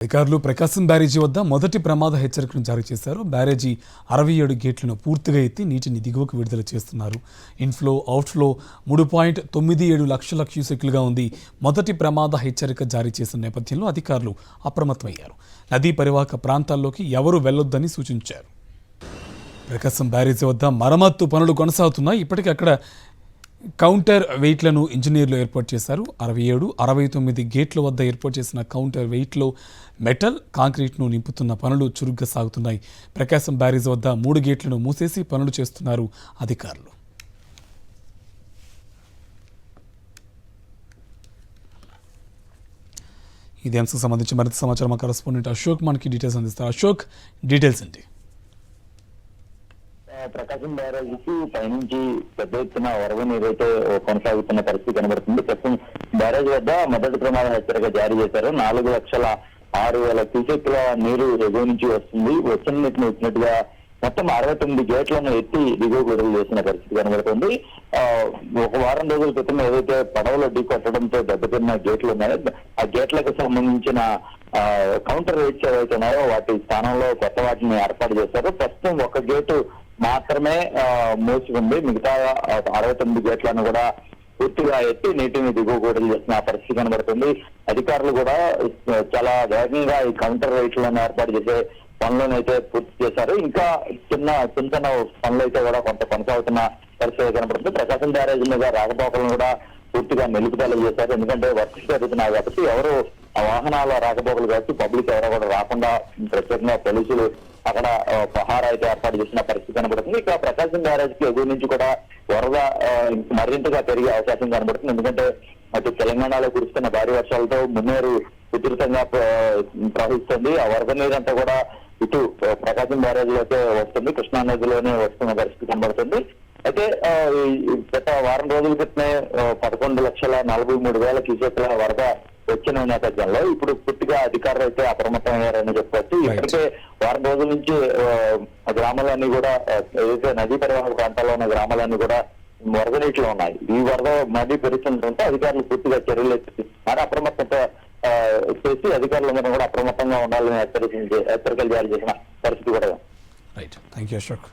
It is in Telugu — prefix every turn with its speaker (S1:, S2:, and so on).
S1: అధికారులు ప్రకాశం బ్యారేజీ వద్ద మొదటి ప్రమాద హెచ్చరికను జారీ చేశారు. బ్యారేజీ 67 గేట్లను పూర్తిగా ఎత్తి నీటిని దిగువకు విడుదల చేస్తున్నారు. ఇన్ఫ్లో అవుట్ఫ్లో 3.97 లక్షల క్యూసెక్లుగా ఉంది. మొదటి ప్రమాద హెచ్చరిక జారీ చేసిన నేపథ్యంలో అధికారులు అప్రమత్తమయ్యారు. నదీ పరివాహక ప్రాంతాల్లోకి ఎవరూ వెళ్లొద్దని సూచించారు. ప్రకాశం బ్యారేజీ వద్ద మరమ్మత్తు పనులు కొనసాగుతున్నాయి. ఇప్పటికే అక్కడ కౌంటర్ వెయిట్లను ఇంజనీర్లు ఏర్పాటు చేశారు. 67, 69 గేట్ల వద్ద ఏర్పాటు చేసిన కౌంటర్ వెయిట్లో మెటల్, కాంక్రీట్ను నింపుతున్న పనులు చురుగ్గా సాగుతున్నాయి. ప్రకాశం బ్యారేజ్ వద్ద 3 గేట్లను మూసేసి పనులు చేస్తున్నారు అధికారులు. ఇదే అంశం సంబంధించి మరింత సమాచారం మా కరెస్పాండెంట్ అశోక్ మనకి డీటెయిల్స్ అందిస్తారు. అశోక్, డీటెయిల్స్ ఏంటి?
S2: ప్రకాశం బ్యారేజీకి పైనుంచి పెద్ద ఎత్తున వరద నీరు అయితే కొనసాగుతున్న పరిస్థితి కనబడుతుంది. ప్రస్తుతం బ్యారేజ్ వద్ద మొదటి ప్రమాద హెచ్చరిక జారీ చేశారు. 4,06,000 క్యూసెక్ల నీరు ఎగువ నుంచి వస్తుంది. వచ్చిన నీటిని వచ్చినట్టుగా మొత్తం 69 గేట్లను ఎత్తి దిగువ విడుదల చేసిన పరిస్థితి కనబడుతుంది. ఒక వారం రోజుల క్రితం ఏదైతే పడవలో ఢీ కొట్టడంతో దెబ్బతిన్న గేట్లు ఉన్నాయో ఆ గేట్లకు సంబంధించిన కౌంటర్ వెయిట్స్ ఏవైతే ఉన్నాయో వాటి స్థానంలో కొత్త వాటిని ఏర్పాటు చేశారు. ప్రస్తుతం ఒక గేటు మాత్రమే మూసి ఉంది. మిగతా 69 గేట్లను కూడా పూర్తిగా ఎత్తి నీటిని దిగువ విడుదల చేసిన పరిస్థితి కనబడుతుంది. అధికారులు కూడా చాలా వేగంగా ఈ కౌంటర్ వెయిట్లను ఏర్పాటు చేసే పనులను అయితే పూర్తి చేశారు. ఇంకా చిన్న పనులు అయితే కూడా కొంత కొనసాగుతున్న పరిస్థితి కనబడుతుంది. ప్రకాశం బ్యారేజ్ మీద రాకపోకలను కూడా పూర్తిగా నిలుపుదల చేశారు. ఎందుకంటే వర్క్స్ జరుగుతున్నాయి కాబట్టి ఎవరు వాహనాల రాకపోకలు కాబట్టి పబ్లిక్ ఎవరో కూడా రాకుండా ప్రత్యేకంగా పోలీసులు అక్కడ పహారా అయితే ఏర్పాటు చేసిన పరిస్థితి కనబడుతుంది. ఇక ప్రకాశం బ్యారేజ్ కి ఎగువ నుంచి కూడా వరద మరింతగా పెరిగే అవకాశం కనబడుతుంది. ఎందుకంటే అటు తెలంగాణలో కురుస్తున్న భారీ వర్షాలతో మున్నేరు ఉధృతంగా ప్రవహిస్తుంది. ఆ వరద నీరంతా కూడా ఇటు ప్రకాశం బ్యారేజ్ లోకే వస్తుంది, కృష్ణా నదిలోనే వస్తున్న పరిస్థితి కనబడుతుంది. అయితే గత వారం రోజుల క్రితమే 11,43,000 క్యూసెక్ల వరద వచ్చిన నేపథ్యంలో ఇప్పుడు పూర్తిగా అధికారులు అయితే అప్రమత్తమయ్యారని చెప్పవచ్చు. ఇప్పటికే వారం రోజుల నుంచి గ్రామాలన్నీ కూడా ఏదైతే నదీ పరివాహక ప్రాంతాల్లో ఉన్న గ్రామాలన్నీ కూడా వరద నీటిలో ఉన్నాయి. ఈ వరద నదీ పెరుగుతుంటే అధికారులు పూర్తిగా చర్యలు ఎత్తుతున్నారు. అప్రమత్తత చేసి అధికారులందరూ కూడా అప్రమత్తంగా ఉండాలని హెచ్చరికలు జారీ చేసిన పరిస్థితి కూడా.
S1: Right, thank you Ashok.